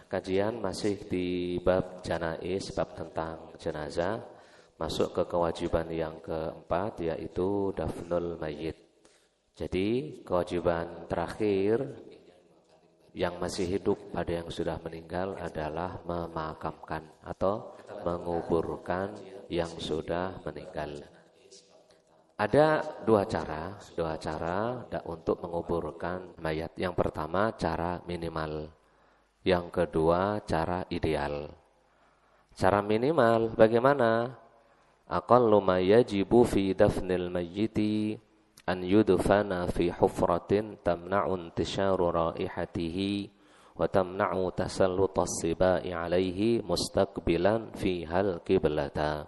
Kajian masih di bab janaiz, bab tentang jenazah. Masuk ke kewajiban yang keempat, yaitu dafnul mayyit. Jadi kewajiban terakhir yang masih hidup pada yang sudah meninggal adalah memakamkan atau menguburkan yang sudah meninggal. Ada dua cara untuk menguburkan mayat. Yang pertama cara minimal, yang kedua cara ideal. Cara minimal bagaimana? Aqallu ma yajibu fi dafnil mayyiti an yudfana fi hufratin tamna'u intisharu raihatihi wa tamna'u tasallutas sibai alaihi mustaqbilan fi hal qiblata.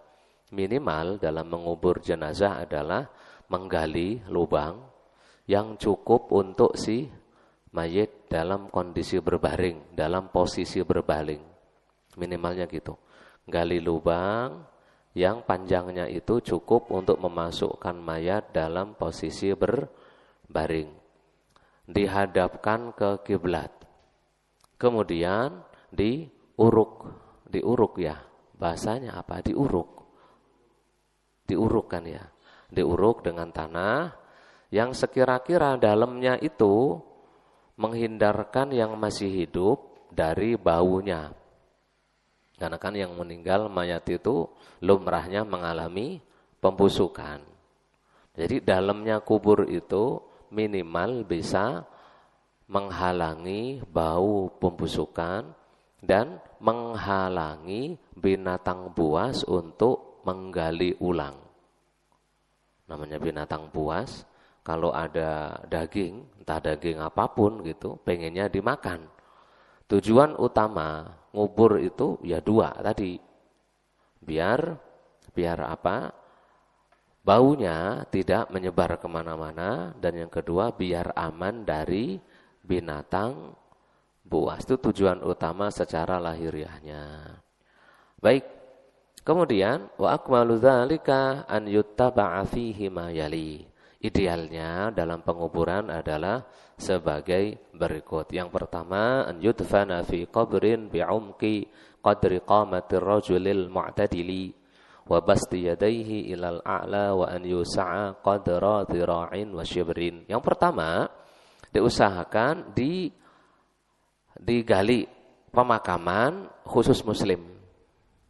Minimal dalam mengubur jenazah adalah menggali lubang yang cukup untuk si mayit dalam kondisi berbaring, dalam posisi berbaring. Minimalnya gitu. Gali lubang yang panjangnya itu cukup untuk memasukkan mayat dalam posisi berbaring. Dihadapkan ke kiblat. Kemudian diuruk ya. Bahasanya apa? Diuruk kan ya. Diuruk dengan tanah yang sekira-kira dalamnya itu menghindarkan yang masih hidup dari baunya. Karena kan yang meninggal mayat itu lumrahnya mengalami pembusukan. Jadi dalamnya kubur itu minimal bisa menghalangi bau pembusukan dan menghalangi binatang buas untuk menggali ulang. Namanya binatang buas, kalau ada daging, entah daging apapun gitu, pengennya dimakan. Tujuan utama ngubur itu ya dua tadi. Biar apa? Baunya tidak menyebar kemana-mana. Dan yang kedua biar aman dari binatang buas. Itu tujuan utama secara lahiriahnya. Baik. Kemudian wa akmalu dzalika an yuttaba'a fihi ma yali. Idealnya dalam penguburan adalah sebagai berikut. Yang pertama, an yudfana fi qabrin bi'umqi qadri qamatir rajulil mu'tadili wa basti yadayhi ilal a'la wa an yusa'a qadra dhira'in wa shibrin. Yang pertama, diusahakan digali pemakaman khusus muslim.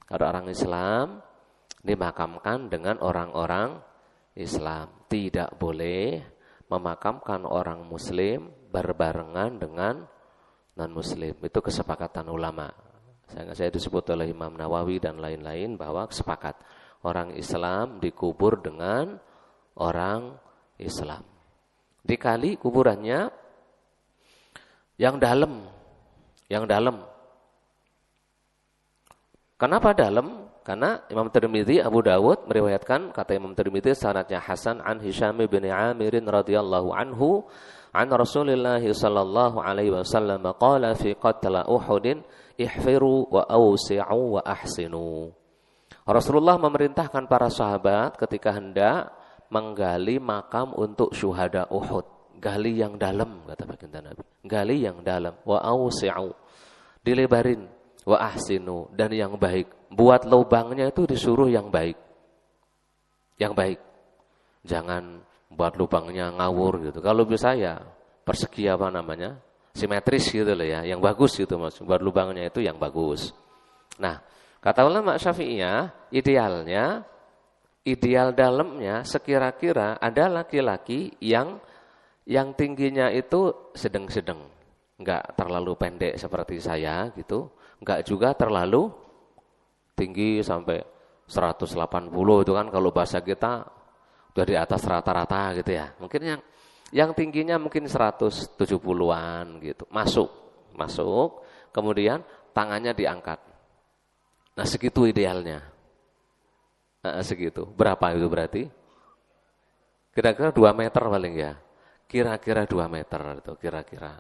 Kalau orang Islam dimakamkan dengan orang-orang Islam. Tidak boleh memakamkan orang Muslim berbarengan dengan non-Muslim. Itu kesepakatan ulama. Saya disebut oleh Imam Nawawi dan lain-lain bahwa sepakat orang Islam dikubur dengan orang Islam. Dikali kuburannya yang dalam. Kenapa dalam? Karena Imam Tirmidzi, Abu Dawud meriwayatkan, kata Imam Tirmidzi sanadnya hasan an Hisham bin Amir radhiyallahu anhu an Rasulillah sallallahu alaihi wasallam qala fi qatla Uhud ihfiru wa awsi'u wa ahsinu. Rasulullah memerintahkan para sahabat ketika hendak menggali makam untuk syuhada Uhud, gali yang dalam kata baginda Nabi. Gali yang dalam, wa awsi'u, dilebarin, wa ahsinu, dan yang baik. Buat lubangnya itu disuruh yang baik. Yang baik. Jangan buat lubangnya ngawur gitu. Kalau bisa ya persegi apa namanya? Simetris gitu loh ya, yang bagus gitu Mas. Buat lubangnya itu yang bagus. Nah, kata ulama Syafi'iyah, ideal dalamnya sekira-kira ada laki-laki yang tingginya itu sedang-sedang. Enggak terlalu pendek seperti saya gitu. Enggak juga terlalu tinggi sampai 180 itu kan kalau bahasa kita udah di atas rata-rata gitu ya. Mungkin yang tingginya mungkin 170-an gitu. Masuk, kemudian tangannya diangkat. Nah, segitu idealnya. Segitu. Berapa itu berarti? Kira-kira 2 meter paling ya. Kira-kira 2 meter itu kira-kira.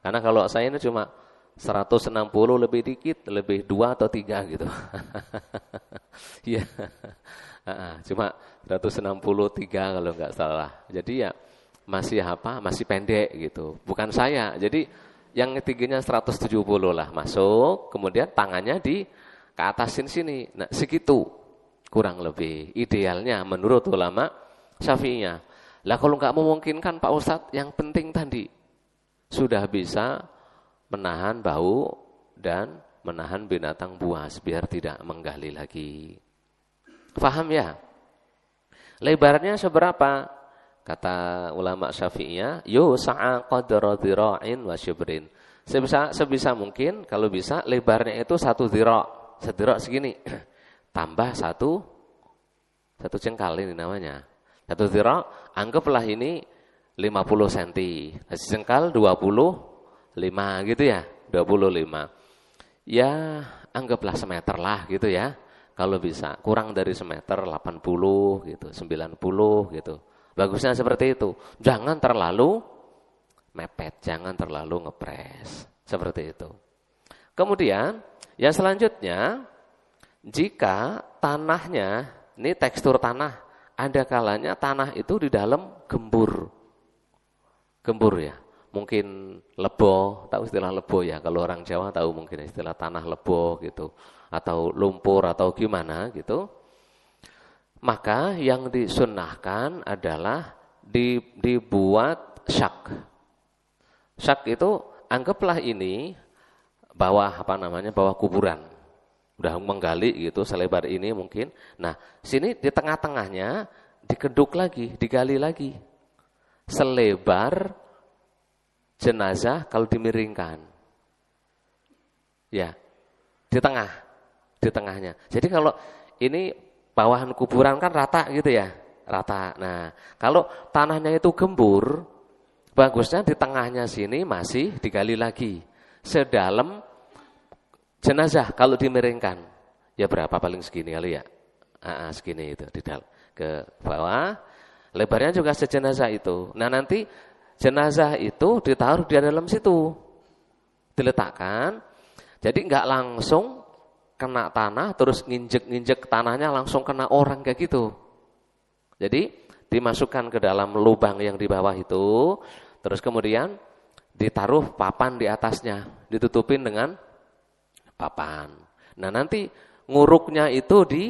Karena kalau saya ini cuma 160 lebih dikit, lebih 2 atau 3 gitu. Iya. Cuma 163 kalau enggak salah. Jadi ya masih pendek gitu. Bukan saya. Jadi yang tingginya 170 lah masuk, kemudian tangannya di ke atasin sini. Nah, segitu kurang lebih idealnya menurut ulama Syafi'iyah. Lah kalau nggak memungkinkan Pak Ustadz, yang penting tadi sudah bisa menahan bau dan menahan binatang buas biar tidak menggali lagi. Paham ya? Lebarnya seberapa? Kata ulama Syafi'iyah, yusa'a qadra dhira'in wa syibrin. Sebisa mungkin kalau bisa lebarnya itu 1 dhira'. 1 dhira' segini. Tambah satu jengkal ini namanya. 1 dhira', anggaplah ini 50 cm. Sejengkal 25 gitu ya. 25. Ya, anggaplah semeter lah gitu ya. Kalau bisa, kurang dari semeter 80 gitu, 90 gitu. Bagusnya seperti itu. Jangan terlalu mepet, jangan terlalu ngepres. Seperti itu. Kemudian, yang selanjutnya, jika tanahnya, ini tekstur tanah, ada kalanya tanah itu di dalam gembur. Gembur ya. Mungkin lebo, tahu istilah lebo ya. Kalau orang Jawa tahu mungkin istilah tanah lebo gitu. Atau lumpur atau gimana gitu. Maka yang disunnahkan adalah dibuat syak. Syak itu anggaplah ini bawah bawah kuburan. Udah menggali gitu selebar ini mungkin. Nah, sini di tengah-tengahnya dikeduk lagi, digali lagi. Selebar jenazah kalau dimiringkan. Ya, di tengahnya. Jadi kalau ini bawahan kuburan kan rata gitu ya, rata. Nah, kalau tanahnya itu gembur, bagusnya di tengahnya sini masih digali lagi. Sedalam jenazah kalau dimiringkan. Ya berapa paling segini kali ya? Segini itu ke bawah. Lebarnya juga sejenazah itu. Nah, nanti jenazah itu ditaruh di dalam situ. Diletakkan. Jadi enggak langsung kena tanah terus nginjek tanahnya langsung kena orang kayak gitu. Jadi dimasukkan ke dalam lubang yang di bawah itu, terus kemudian ditaruh papan di atasnya, ditutupin dengan papan. Nah, nanti nguruknya itu di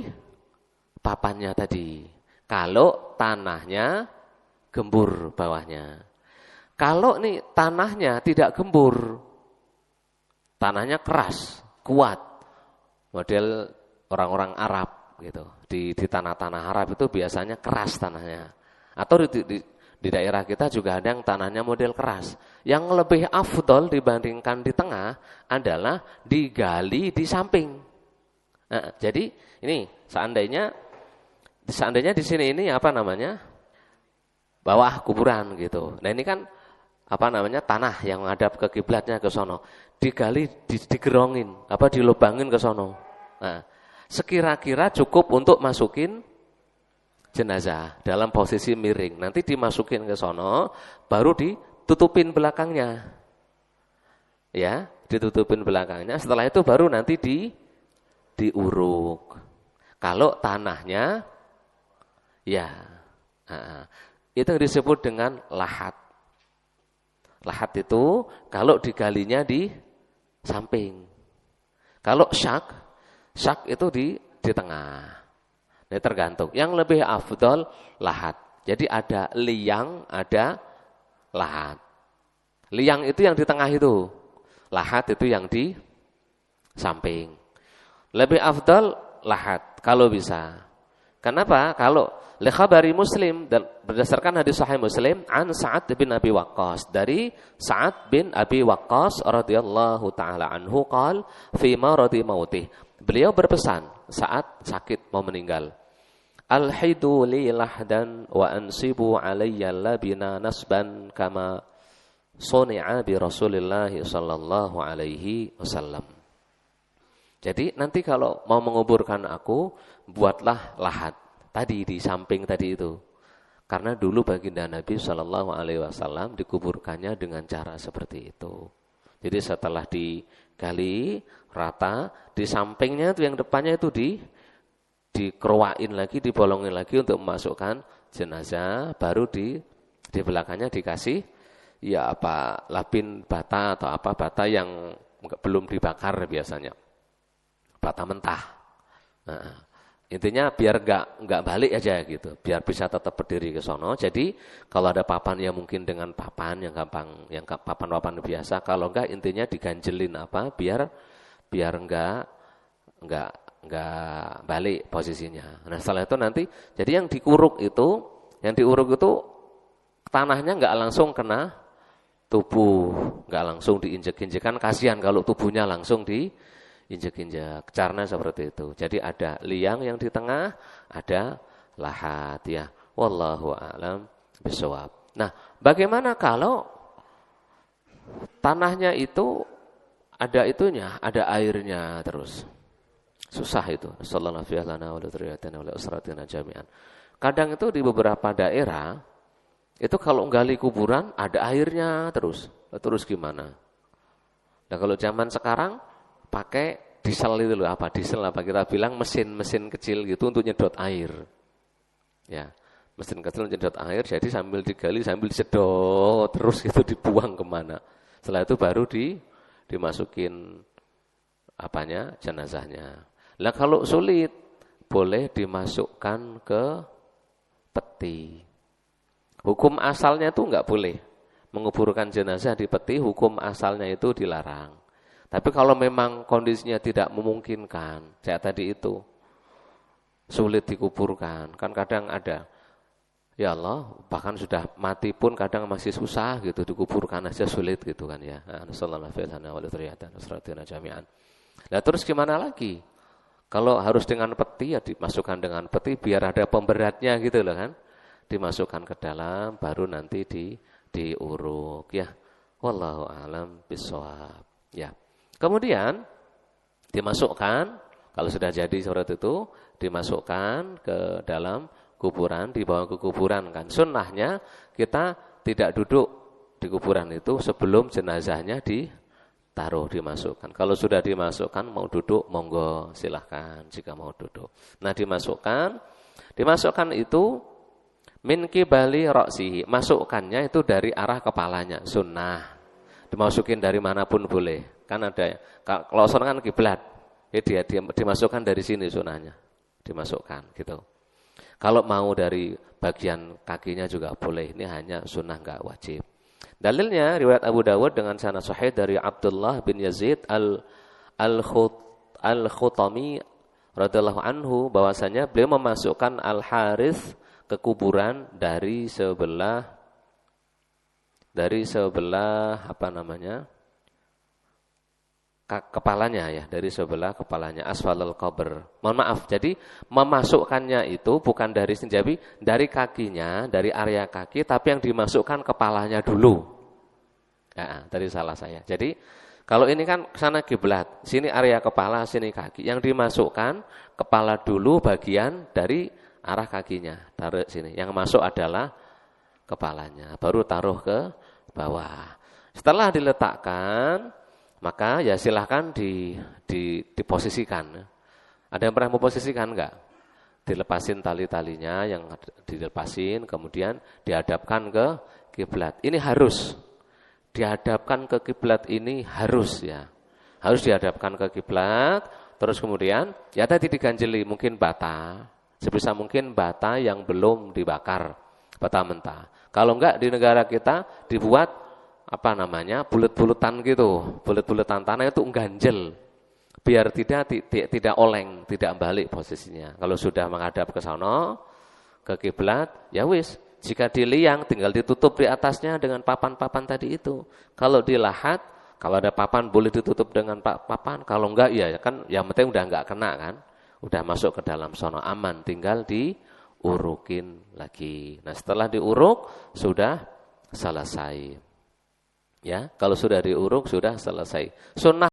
papannya tadi. Kalau tanahnya gembur bawahnya. Kalau nih tanahnya tidak gembur, tanahnya keras, kuat. Model orang-orang Arab gitu. Di tanah-tanah Arab itu biasanya keras tanahnya. Atau di daerah kita juga ada yang tanahnya model keras. Yang lebih afdol dibandingkan di tengah adalah digali di samping. Nah, jadi ini seandainya di sini ini bawah kuburan gitu. Nah, ini kan tanah yang menghadap ke kiblatnya ke sono. Digali, digerongin, dilubangin ke sono. Nah, sekira-kira cukup untuk masukin jenazah dalam posisi miring. Nanti dimasukin ke sono, baru ditutupin belakangnya. Ya, ditutupin belakangnya. Setelah itu baru nanti diuruk. Kalau tanahnya, ya, itu disebut dengan lahat. Lahat itu kalau digalinya di samping. Kalau syak itu di tengah. Ini tergantung. Yang lebih afdol lahat. Jadi ada liang, ada lahat. Liang itu yang di tengah itu. Lahat itu yang di samping. Lebih afdol lahat kalau bisa. Kenapa? Kalau lekhabari Muslim dan berdasarkan hadis sahih Muslim an Sa'ad bin Abi Waqqas, dari Sa'ad bin Abi Waqqas radhiyallahu taala anhu qala fi maradi mautih. Beliau berpesan saat sakit mau meninggal. Alhidu li lahdan wa ansibu alayya labina nasban kama suni'a bi Rasulillah sallallahu alaihi wasallam. Jadi nanti kalau mau menguburkan aku, buatlah lahat tadi di samping tadi itu. Karena dulu baginda Nabi Shallallahu Alaihi Wasallam dikuburkannya dengan cara seperti itu. Jadi setelah digali rata, di sampingnya itu yang depannya itu dikeruain lagi, dibolongin lagi untuk memasukkan jenazah, baru di belakangnya dikasih ya apa lapin bata atau apa bata yang belum dibakar biasanya, bata mentah. Nah, intinya biar nggak balik aja gitu, biar bisa tetap berdiri ke sono. Jadi kalau ada papan ya mungkin dengan papan yang gampang, yang papan-papan biasa. Kalau enggak intinya diganjelin apa, biar nggak balik posisinya. Nah setelah itu nanti, jadi yang diuruk itu tanahnya nggak langsung kena tubuh, nggak langsung diinjek-injek, kan kasihan kalau tubuhnya langsung diinjek-injek. Caranya seperti itu. Jadi ada liang yang di tengah, ada lahat ya. Wallahu a'lam bishawab. Nah, bagaimana kalau tanahnya itu ada itunya, ada airnya terus? Susah itu. Sallallahu alaihi wasallam jami'an. Kadang itu di beberapa daerah itu kalau gali kuburan ada airnya terus gimana? Nah kalau zaman sekarang pakai diesel itu loh, diesel kita bilang mesin kecil gitu untuk nyedot air, ya mesin kecil untuk nyedot air. Jadi sambil digali sambil disedot terus itu dibuang kemana. Setelah itu baru dimasukin jenazahnya. Nah kalau sulit boleh dimasukkan ke peti. Hukum asalnya itu enggak boleh menguburkan jenazah di peti, hukum asalnya itu dilarang. Tapi kalau memang kondisinya tidak memungkinkan, kayak tadi itu, sulit dikuburkan, kan kadang ada, ya Allah, bahkan sudah mati pun kadang masih susah gitu, dikuburkan aja sulit gitu kan ya. Nah terus gimana lagi? Kalau harus dengan peti, ya dimasukkan dengan peti, biar ada pemberatnya gitu loh kan. Dimasukkan ke dalam, baru nanti diuruk ya. Wallahu a'lam bishawab. Ya. Kemudian dimasukkan, kalau sudah jadi seperti itu, dimasukkan ke dalam kuburan, dibawa ke kuburan kan. Sunnahnya kita tidak duduk di kuburan itu sebelum jenazahnya ditaruh, dimasukkan. Kalau sudah dimasukkan mau duduk monggo silahkan jika mau duduk. Nah dimasukkan itu min qibali ra'sihi, masukkannya itu dari arah kepalanya, sunnah. Dimasukin dari manapun boleh. Kan ada kalau sono kan kiblat. Dia dimasukkan dari sini sunnahnya. Dimasukkan gitu. Kalau mau dari bagian kakinya juga boleh. Ini hanya sunnah enggak wajib. Dalilnya riwayat Abu Dawud dengan sanad sahih dari Abdullah bin Yazid al-Khutami radhiyallahu anhu bahwasanya beliau memasukkan Al-Harits ke kuburan dari sebelah kepalanya ya, dari sebelah kepalanya, asfalul qabr. Mohon maaf, jadi memasukkannya itu bukan dari sinjabi, dari kakinya, dari area kaki, tapi yang dimasukkan kepalanya dulu. Ya, tadi salah saya. Jadi kalau ini kan sana kiblat, sini area kepala, sini kaki. Yang dimasukkan kepala dulu bagian dari arah kakinya, taruh sini. Yang masuk adalah kepalanya, baru taruh ke bawah. Setelah diletakkan, maka ya silahkan diposisikan. Ada yang pernah memposisikan enggak? Dilepasin tali-talinya, yang dilepasin, kemudian dihadapkan ke kiblat. Ini harus dihadapkan ke kiblat, ini harus ya. Harus dihadapkan ke kiblat, terus kemudian ya tadi diganjeli mungkin bata. Sebisa mungkin bata yang belum dibakar, bata mentah. Kalau enggak di negara kita dibuat bulet-buletan gitu, bulet-buletan tanah itu ganjel, biar tidak oleng, tidak balik posisinya. Kalau sudah menghadap ke sana, ke kiblat, ya wis. Jika di liang tinggal ditutup di atasnya dengan papan-papan tadi itu. Kalau di lahat, kalau ada papan boleh ditutup dengan papan. Kalau enggak ya kan, yang penting udah enggak kena kan. Udah masuk ke dalam sono aman, tinggal diurukin lagi. Nah setelah diuruk sudah selesai. Ya, kalau sudah diuruk sudah selesai. Sunnah